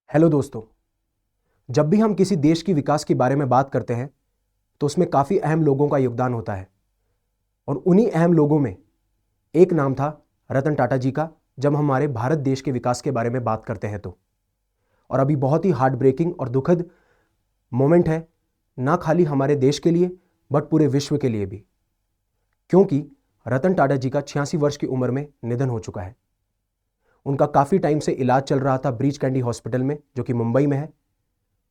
Hello दोस्तों। जब भी हम किसी देश की विकास के बारे में बात करते हैं तो उसमें काफ़ी अहम लोगों का योगदान होता है और उन्हीं अहम लोगों में एक नाम था रतन टाटा जी का। जब हम हमारे भारत देश के विकास के बारे में बात करते हैं तो और अभी बहुत ही हार्ट ब्रेकिंग और दुखद मोमेंट है, ना खाली हमारे देश के लिए बट पूरे विश्व के लिए भी, क्योंकि रतन टाटा जी का 86 वर्ष की उम्र में निधन हो चुका है। उनका काफ़ी टाइम से इलाज चल रहा था ब्रीच कैंडी हॉस्पिटल में, जो कि मुंबई में है,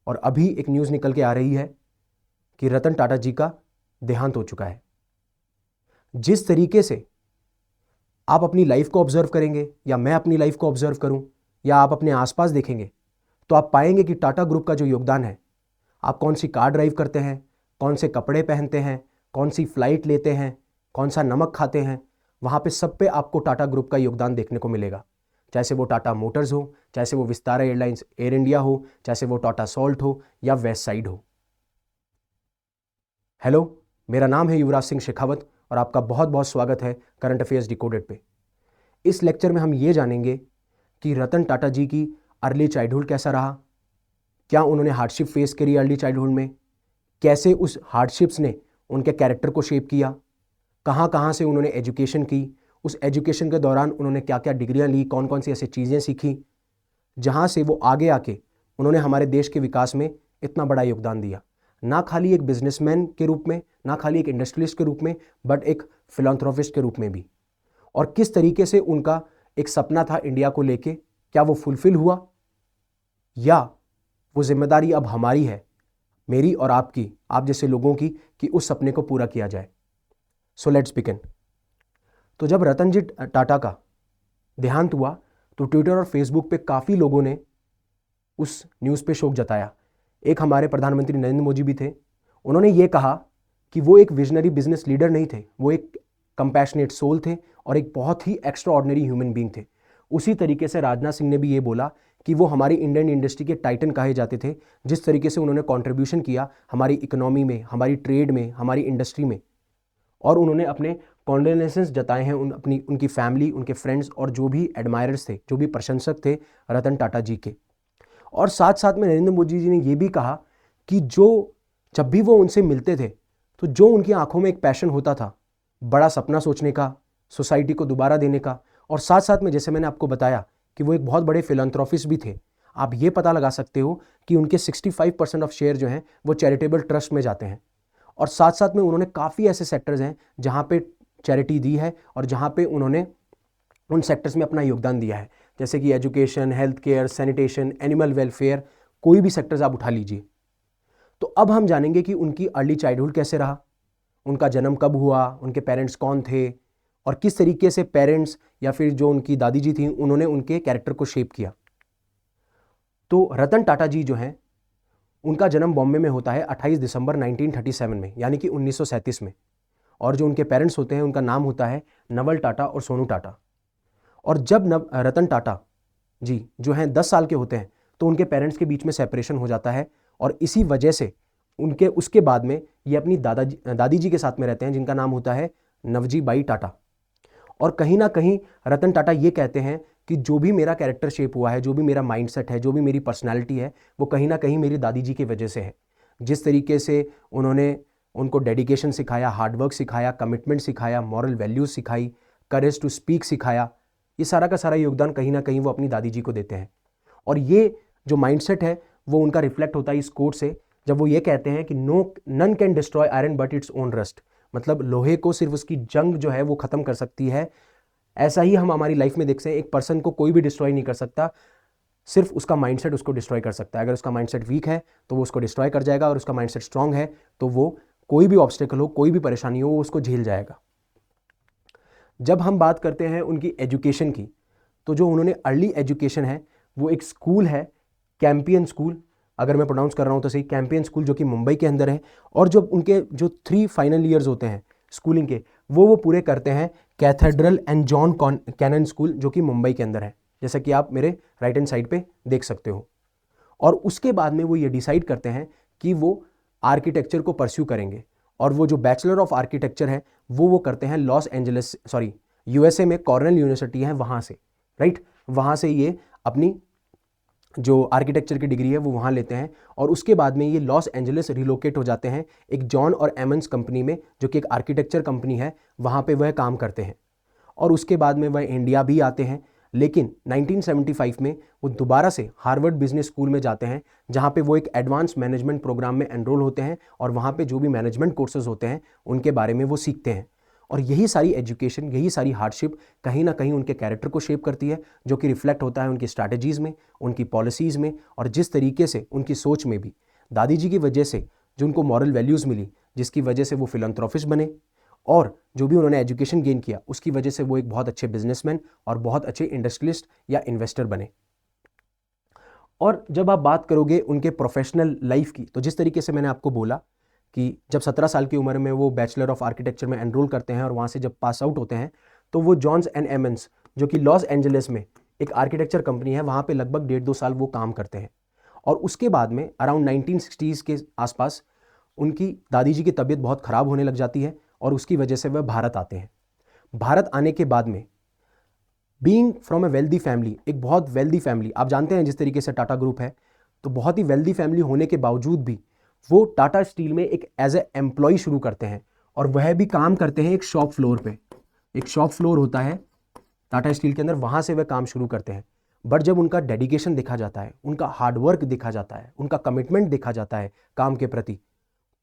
और अभी एक न्यूज़ निकल के आ रही है कि रतन टाटा जी का देहांत हो चुका है। जिस तरीके से आप अपनी लाइफ को ऑब्जर्व करेंगे या मैं अपनी लाइफ को ऑब्जर्व करूं या आप अपने आसपास देखेंगे तो आप पाएंगे कि टाटा ग्रुप का जो योगदान है, आप कौन सी कार ड्राइव करते हैं, कौन से कपड़े पहनते हैं, कौन सी फ्लाइट लेते हैं, कौन सा नमक खाते हैं, वहाँ पे सब पे आपको टाटा ग्रुप का योगदान देखने को मिलेगा। चाहे से वो टाटा मोटर्स हो, चाहे से वो विस्तारा एयरलाइंस एयर इंडिया हो, चाहे से वो टाटा सॉल्ट हो या वेस्ट साइड हो। हेलो, मेरा नाम है युवराज सिंह शेखावत और आपका बहुत बहुत स्वागत है करंट अफेयर्स डिकोडेड पे। इस लेक्चर में हम ये जानेंगे कि रतन टाटा जी की अर्ली चाइल्डहुड कैसा रहा, क्या उन्होंने हार्डशिप फेस करी अर्ली चाइल्डहुड में, कैसे उस हार्डशिप्स ने उनके कैरेक्टर को शेप किया, कहाँ कहाँ से उन्होंने एजुकेशन की, उस एजुकेशन के दौरान उन्होंने क्या क्या डिग्रियाँ ली, कौन कौन सी ऐसी चीज़ें सीखी जहाँ से वो आगे आके उन्होंने हमारे देश के विकास में इतना बड़ा योगदान दिया, ना खाली एक बिजनेसमैन के रूप में, ना खाली एक इंडस्ट्रियलिस्ट के रूप में, बट एक फिलैंथ्रोपिस्ट के रूप में भी। और किस तरीके से उनका एक सपना था इंडिया को लेके, क्या वो फुलफिल हुआ या वो जिम्मेदारी अब हमारी है, मेरी और आपकी, आप जैसे लोगों की, कि उस सपने को पूरा किया जाए। So let's begin. तो जब रतन जी टाटा का देहांत हुआ तो ट्विटर और फेसबुक पे काफ़ी लोगों ने उस न्यूज़ पे शोक जताया। एक हमारे प्रधानमंत्री नरेंद्र मोदी भी थे। उन्होंने ये कहा कि वो एक विजनरी बिजनेस लीडर नहीं थे, वो एक कंपैशनेट सोल थे और एक बहुत ही एक्स्ट्रा ऑर्डिनरी ह्यूमन बीइंग थे। उसी तरीके से राजनाथ सिंह ने भी ये बोला कि वो हमारी इंडियन इंडस्ट्री के टाइटन कहे जाते थे, जिस तरीके से उन्होंने कंट्रीब्यूशन किया हमारी इकोनॉमी में, हमारी ट्रेड में, हमारी इंडस्ट्री में। और उन्होंने अपने कॉन्डोलेंसेस जताए हैं उनकी फैमिली, उनके फ्रेंड्स और जो भी एडमायरर्स थे, जो भी प्रशंसक थे रतन टाटा जी के। और साथ साथ में नरेंद्र मोदी जी ने यह भी कहा कि जब भी वो उनसे मिलते थे तो जो उनकी आंखों में एक पैशन होता था, बड़ा सपना सोचने का, सोसाइटी को दोबारा देने का, और साथ साथ में जैसे मैंने आपको बताया कि वो एक बहुत बड़े फिलैंथ्रोपिस्ट भी थे। आप ये पता लगा सकते हो कि उनके 65% ऑफ शेयर जो हैं वो चैरिटेबल ट्रस्ट में जाते हैं। और साथ साथ में उन्होंने काफ़ी ऐसे सेक्टर्स हैं जहाँ पे चैरिटी दी है और जहाँ पे उन्होंने उन सेक्टर्स में अपना योगदान दिया है, जैसे कि education, health care, sanitation, animal welfare, कोई भी सेक्टर्स आप उठा लीजिए। तो अब हम जानेंगे कि उनकी अर्ली चाइल्डहुड कैसे रहा, उनका जन्म कब हुआ, उनके पेरेंट्स कौन थे और किस तरीके से पेरेंट्स या फिर जो उनकी दादी जी थी उन्होंने उनके कैरेक्टर को शेप किया। तो रतन टाटा जी जो हैं, उनका जन्म बॉम्बे में होता है 28 दिसंबर 1937 में, यानी कि 1937 में। और जो उनके पेरेंट्स होते हैं उनका नाम होता है नवल टाटा और सोनू टाटा। और जब रतन टाटा जी जो हैं 10 साल के होते हैं तो उनके पेरेंट्स के बीच में सेपरेशन हो जाता है और इसी वजह से उसके बाद में ये अपनी दादी जी के साथ में रहते हैं, जिनका नाम होता है नवजी बाई टाटा। और कहीं ना कहीं रतन टाटा ये कहते हैं कि जो भी मेरा कैरेक्टर शेप हुआ है, जो भी मेरा माइंडसेट है, जो भी मेरी पर्सनालिटी है, वो कहीं ना कहीं मेरी दादी जी की वजह से है। जिस तरीके से उन्होंने उनको डेडिकेशन सिखाया, हार्डवर्क सिखाया, कमिटमेंट सिखाया, मॉरल वैल्यूज सिखाई, करेज टू स्पीक सिखाया, ये सारा का सारा योगदान कहीं ना कहीं वो अपनी दादी जी को देते हैं। और ये जो माइंडसेट है वो उनका रिफ्लेक्ट होता है इस कोट से, जब वो ये कहते हैं कि none can destroy iron but its own rust. मतलब लोहे को सिर्फ उसकी जंग जो है वो खत्म कर सकती है। ऐसा ही हम हमारी लाइफ में देखते हैं, एक पर्सन को कोई भी डिस्ट्रॉय नहीं कर सकता, सिर्फ उसका माइंडसेट उसको डिस्ट्रॉय कर सकता है। अगर उसका माइंडसेट वीक है तो वो उसको डिस्ट्रॉय कर जाएगा, और उसका माइंडसेट स्ट्रांग है तो वो कोई भी ऑब्स्टेकल हो, कोई भी परेशानी हो, वो उसको झेल जाएगा। जब हम बात करते हैं उनकी एजुकेशन की, तो जो उन्होंने अर्ली एजुकेशन है वो एक स्कूल है, कैंपियन स्कूल, अगर मैं प्रोनाउंस कर रहा हूँ तो सही, कैंपियन स्कूल, जो कि मुंबई के अंदर है। और जो उनके जो 3 फाइनल ईयर्स होते हैं स्कूलिंग के, वो पूरे करते हैं Cathedral and John Connon School, जो कि मुंबई के अंदर है, जैसा कि आप मेरे राइट हैंड साइड पे देख सकते हो। और उसके बाद में वो ये डिसाइड करते हैं कि वो आर्किटेक्चर को परस्यू करेंगे, और वो जो बैचलर ऑफ आर्किटेक्चर है वो करते हैं यूएसए में कॉर्नेल यूनिवर्सिटी है वहाँ से, राइट, वहाँ से ये अपनी जो आर्किटेक्चर की डिग्री है वो वहाँ लेते हैं, और उसके बाद में ये लॉस एंजलिस रिलोकेट हो जाते हैं एक जॉन और एमंस कंपनी में, जो कि एक आर्किटेक्चर कंपनी है, वहाँ पे वह काम करते हैं। और उसके बाद में वह इंडिया भी आते हैं, लेकिन 1975 में वो दोबारा से हार्वर्ड बिजनेस स्कूल में जाते हैं, जहाँ पे वो एक एडवांस मैनेजमेंट प्रोग्राम में एनरोल होते हैं, और वहाँ पे जो भी मैनेजमेंट कोर्सेज होते हैं उनके बारे में वो सीखते हैं। और यही सारी एजुकेशन, यही सारी हार्डशिप कहीं ना कहीं उनके कैरेक्टर को शेप करती है, जो कि रिफ्लेक्ट होता है उनकी स्ट्रैटेजीज़ में, उनकी पॉलिसीज़ में, और जिस तरीके से उनकी सोच में भी। दादी जी की वजह से जो उनको मॉरल वैल्यूज़ मिली, जिसकी वजह से वो फिलैंथ्रोपिस्ट बने, और जो भी उन्होंने एजुकेशन गेन किया उसकी वजह से वो एक बहुत अच्छे बिजनेसमैन और बहुत अच्छे इंडस्ट्रियलिस्ट या इन्वेस्टर बने। और जब आप बात करोगे उनके प्रोफेशनल लाइफ की, तो जिस तरीके से मैंने आपको बोला कि जब 17 साल की उम्र में वो बैचलर ऑफ आर्किटेक्चर में एनरोल करते हैं और वहाँ से जब पास आउट होते हैं, तो वो जॉन्स एंड एमंस, जो कि लॉस एंजलिस में एक आर्किटेक्चर कंपनी है, वहाँ पे लगभग 1.5-2 साल वो काम करते हैं। और उसके बाद में अराउंड 1960s के आसपास उनकी दादी जी की तबीयत बहुत ख़राब होने लग जाती है, और उसकी वजह से वह भारत आते हैं। भारत आने के बाद में, being from A wealthy family, एक बहुत वेल्दी फैमिली, आप जानते हैं जिस तरीके से टाटा ग्रुप है, तो बहुत ही वेल्दी फैमिली होने के बावजूद भी वो टाटा स्टील में एक एज ए एम्प्लॉय शुरू करते हैं, और वह भी काम करते हैं एक शॉप फ्लोर पे। एक शॉप फ्लोर होता है टाटा स्टील के अंदर, वहाँ से वह काम शुरू करते हैं। बट जब उनका डेडिकेशन देखा जाता है, उनका हार्डवर्क देखा जाता है, उनका कमिटमेंट देखा जाता है काम के प्रति,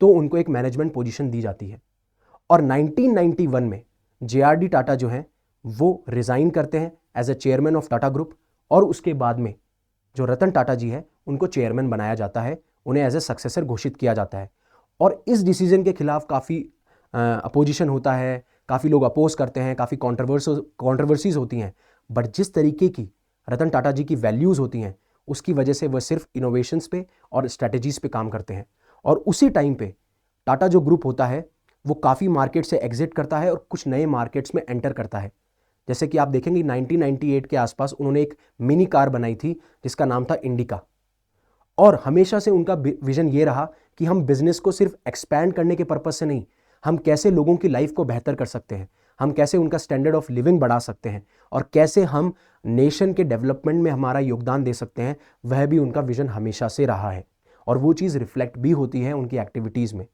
तो उनको एक मैनेजमेंट पोजीशन दी जाती है। और 1991 में JRD टाटा जो हैं वो रिज़ाइन करते हैं as a chairman of Tata group, और उसके बाद में जो रतन टाटा जी है उनको चेयरमैन बनाया जाता है, उन्हें एज ए सक्सेसर घोषित किया जाता है। और इस डिसीजन के खिलाफ काफ़ी अपोजिशन होता है, काफ़ी लोग अपोज करते हैं, काफ़ी कॉन्ट्रोवर्सीज होती हैं, बट जिस तरीके की रतन टाटा जी की वैल्यूज़ होती हैं उसकी वजह से वह सिर्फ इनोवेशंस पे और स्ट्रेटजीज़ पे काम करते हैं। और उसी टाइम पे टाटा जो ग्रुप होता है वो काफ़ी मार्केट से एग्जिट करता है और कुछ नए मार्केट्स में एंटर करता है। जैसे कि आप देखेंगे 1998 के आसपास उन्होंने एक मिनी कार बनाई थी जिसका नाम था इंडिका, और हमेशा से उनका विजन ये रहा कि हम बिजनेस को सिर्फ एक्सपैंड करने के पर्पज से नहीं, हम कैसे लोगों की लाइफ को बेहतर कर सकते हैं, हम कैसे उनका स्टैंडर्ड ऑफ लिविंग बढ़ा सकते हैं, और कैसे हम नेशन के डेवलपमेंट में हमारा योगदान दे सकते हैं, वह भी उनका विजन हमेशा से रहा है। और वो चीज़ रिफ्लेक्ट भी होती है उनकी एक्टिविटीज़ में।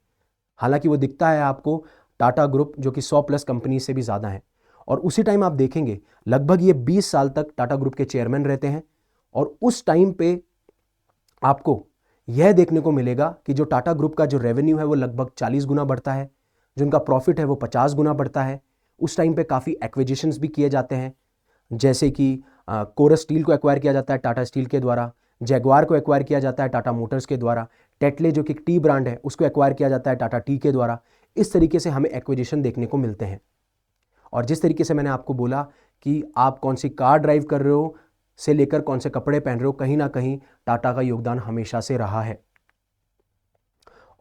हालांकि वो दिखता है आपको टाटा ग्रुप जो कि 100+ कंपनी से भी ज़्यादा है। और उसी टाइम आप देखेंगे लगभग ये 20 साल तक टाटा ग्रुप के चेयरमैन रहते हैं, और उस टाइम पे आपको यह देखने को मिलेगा कि जो टाटा ग्रुप का जो रेवेन्यू है वो लगभग 40 गुना बढ़ता है, जो उनका प्रॉफिट है वो 50 गुना बढ़ता है। उस टाइम पे काफ़ी एक्विजिशंस भी किए जाते हैं, जैसे कि कोरस स्टील को एक्वायर किया जाता है टाटा स्टील के द्वारा, जैगवार को एक्वायर किया जाता है टाटा मोटर्स के द्वारा, टेटले जो कि टी ब्रांड है उसको एक्वायर किया जाता है टाटा टी के द्वारा। इस तरीके से हमें एक्विजिशन देखने को मिलते हैं। और जिस तरीके से मैंने आपको बोला कि आप कौन सी कार ड्राइव कर रहे हो से लेकर कौन से कपड़े पहन रहे हो, कहीं ना कहीं टाटा का योगदान हमेशा से रहा है।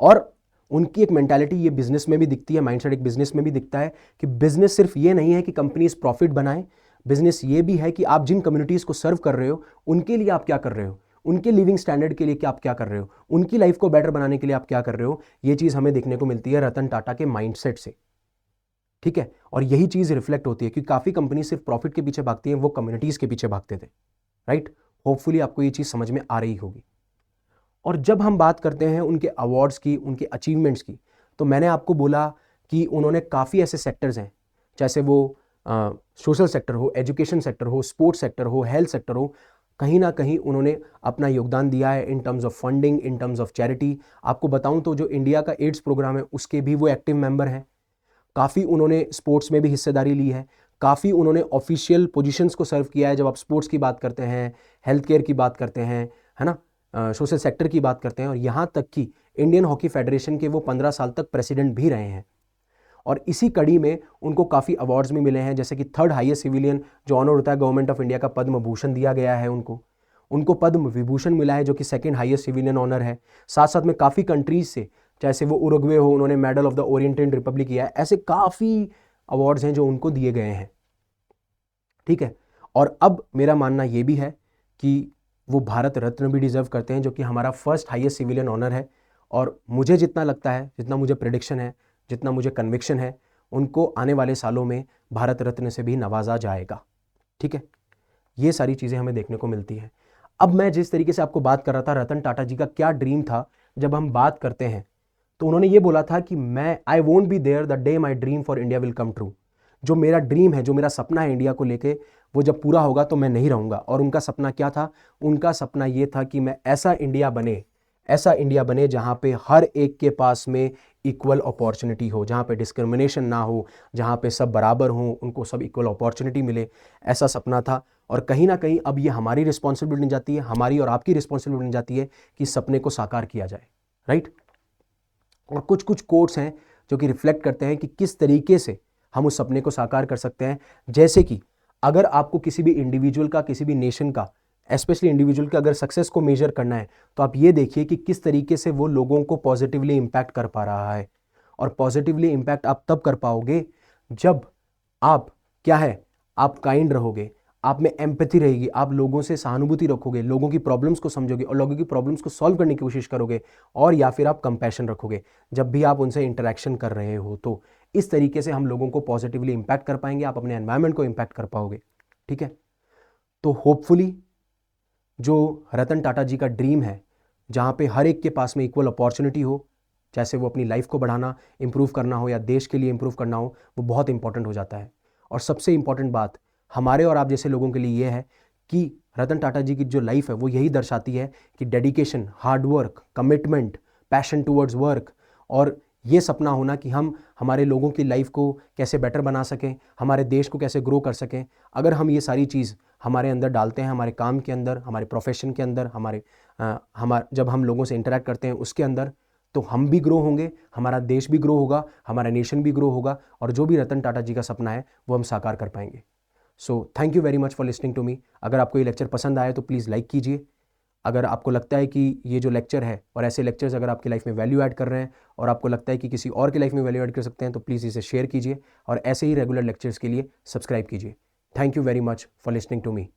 और उनकी एक मेंटालिटी ये बिजनेस में भी दिखती है, माइंडसेट एक बिजनेस में भी दिखता है कि बिजनेस सिर्फ ये नहीं है कि कंपनीज प्रॉफिट बनाएं, बिजनेस ये भी है कि आप जिन कम्युनिटीज़ को सर्व कर रहे हो उनके लिए आप क्या कर रहे हो, उनके लिविंग स्टैंडर्ड के लिए क्या आप क्या कर रहे हो, उनकी लाइफ को बेटर बनाने के लिए आप क्या कर रहे हो। ये चीज़ हमें देखने को मिलती है रतन टाटा के माइंडसेट से, ठीक है। और यही चीज़ रिफ्लेक्ट होती है कि काफ़ी कंपनी सिर्फ प्रॉफिट के पीछे भागती हैं, वो कम्युनिटीज़ के पीछे भागते थे, राइट। होपफुली आपको ये चीज़ समझ में आ रही होगी। और जब हम बात करते हैं उनके अवार्ड्स की, उनके अचीवमेंट्स की, तो मैंने आपको बोला कि उन्होंने काफ़ी ऐसे सेक्टर्स हैं, जैसे वो सोशल सेक्टर हो, एजुकेशन सेक्टर हो, स्पोर्ट्स सेक्टर हो, हेल्थ सेक्टर हो, कहीं ना कहीं उन्होंने अपना योगदान दिया है in terms of funding, in terms of charity. आपको बताऊं तो जो इंडिया का एड्स प्रोग्राम है उसके भी वो एक्टिव मेंबर हैं। काफ़ी उन्होंने स्पोर्ट्स में भी हिस्सेदारी ली है, काफ़ी उन्होंने ऑफिशियल पोजीशंस को सर्व किया है। जब आप स्पोर्ट्स की बात करते हैं, हेल्थ केयर की बात करते हैं, है ना, सोशल सेक्टर की बात करते हैं, और यहाँ तक कि इंडियन हॉकी फेडरेशन के वो 15 साल तक प्रेसिडेंट भी रहे हैं। और इसी कड़ी में उनको काफ़ी अवार्ड्स भी मिले हैं, जैसे कि 3rd हाईएस्ट सिविलियन जो ऑनर होता है गवर्नमेंट ऑफ इंडिया का, पद्म भूषण दिया गया है उनको पद्म विभूषण मिला है जो कि 2nd हाईएस्ट सिविलियन ऑनर है। साथ साथ में काफ़ी कंट्रीज से, जैसे वो उरुग्वे हो, उन्होंने medal of the oriental Republic किया है। ऐसे काफ़ी अवार्ड्स हैं जो उनको दिए गए हैं, ठीक है। और अब मेरा मानना ये भी है कि वो भारत रत्न भी डिजर्व करते हैं, जो कि हमारा 1st हाईएस्ट सिविलियन ऑनर है। और मुझे जितना लगता है, जितना मुझे प्रेडिक्शन है, जितना मुझे कन्विक्शन है, उनको आने वाले सालों में भारत रत्न से भी नवाजा जाएगा, ठीक है। ये सारी चीज़ें हमें देखने को मिलती हैं। अब मैं जिस तरीके से आपको बात कर रहा था रतन टाटा जी का क्या ड्रीम था, जब हम बात करते हैं तो उन्होंने ये बोला था कि I won't be there the day my dream for India will come true. जो मेरा ड्रीम है, जो मेरा सपना है इंडिया को लेके, वो जब पूरा होगा तो मैं नहीं रहूंगा। और उनका सपना क्या था? उनका सपना ये था कि मैं ऐसा इंडिया बने जहां पे हर एक के पास में इक्वल अपॉर्चुनिटी हो, जहां पे डिस्क्रिमिनेशन ना हो, जहां पे सब बराबर हों, उनको सब इक्वल अपॉर्चुनिटी मिले। ऐसा सपना था। और कहीं ना कहीं अब ये हमारी रिस्पॉन्सिबिलिटी बन जाती है, हमारी और आपकी रिस्पॉन्सिबिलिटी बन जाती है कि सपने को साकार किया जाए, राइट। और कुछ कुछ कोट्स हैं जो कि रिफ्लेक्ट करते हैं कि किस तरीके से हम उस सपने को साकार कर सकते हैं। जैसे कि अगर आपको किसी भी इंडिविजुअल का, किसी भी नेशन का, स्पेशली इंडिविजुअल के अगर सक्सेस को मेजर करना है, तो आप ये देखिए कि किस तरीके से वो लोगों को पॉजिटिवली इम्पैक्ट कर पा रहा है। और पॉजिटिवली इम्पैक्ट आप तब कर पाओगे जब आप क्या है, आप काइंड रहोगे, आप में एम्पैथी रहेगी, आप लोगों से सहानुभूति रखोगे, लोगों की प्रॉब्लम्स को समझोगे और लोगों की प्रॉब्लम्स को सॉल्व करने की कोशिश करोगे, और या फिर आप कंपैशन रखोगे जब भी आप उनसे इंटरेक्शन कर रहे हो। तो इस तरीके से हम लोगों को पॉजिटिवली इम्पैक्ट कर पाएंगे, आप अपने एनवायरनमेंट को इम्पैक्ट कर पाओगे, ठीक है। तो होपफुली जो रतन टाटा जी का ड्रीम है, जहाँ पे हर एक के पास में इक्वल अपॉर्चुनिटी हो, जैसे वो अपनी लाइफ को बढ़ाना, इंप्रूव करना हो या देश के लिए इंप्रूव करना हो, वो बहुत इंपॉर्टेंट हो जाता है। और सबसे इंपॉर्टेंट बात हमारे और आप जैसे लोगों के लिए ये है कि रतन टाटा जी की जो लाइफ है वो यही दर्शाती है कि dedication, hard work, commitment, passion towards work, और ये सपना होना कि हम हमारे लोगों की लाइफ को कैसे बेटर बना सकें, हमारे देश को कैसे ग्रो कर सकें। अगर हम ये सारी चीज़ हमारे अंदर डालते हैं, हमारे काम के अंदर, हमारे प्रोफेशन के अंदर, जब हम लोगों से इंटरेक्ट करते हैं उसके अंदर, तो हम भी ग्रो होंगे, हमारा देश भी ग्रो होगा, हमारा नेशन भी ग्रो होगा, और जो भी रतन टाटा जी का सपना है वो हम साकार कर पाएंगे। So thank you very much for listening to me. अगर आपको ये लेक्चर पसंद आए तो प्लीज़ लाइक कीजिए। अगर आपको लगता है कि ये जो लेक्चर है और ऐसे लेक्चर्स अगर आपकी लाइफ में वैल्यू ऐड कर रहे हैं और आपको लगता है कि किसी और की लाइफ में वैल्यू ऐड कर सकते हैं, तो प्लीज़ इसे शेयर कीजिए और ऐसे ही रेगुलर लेक्चर्स के लिए सब्सक्राइब कीजिए। Thank you very much for listening to me.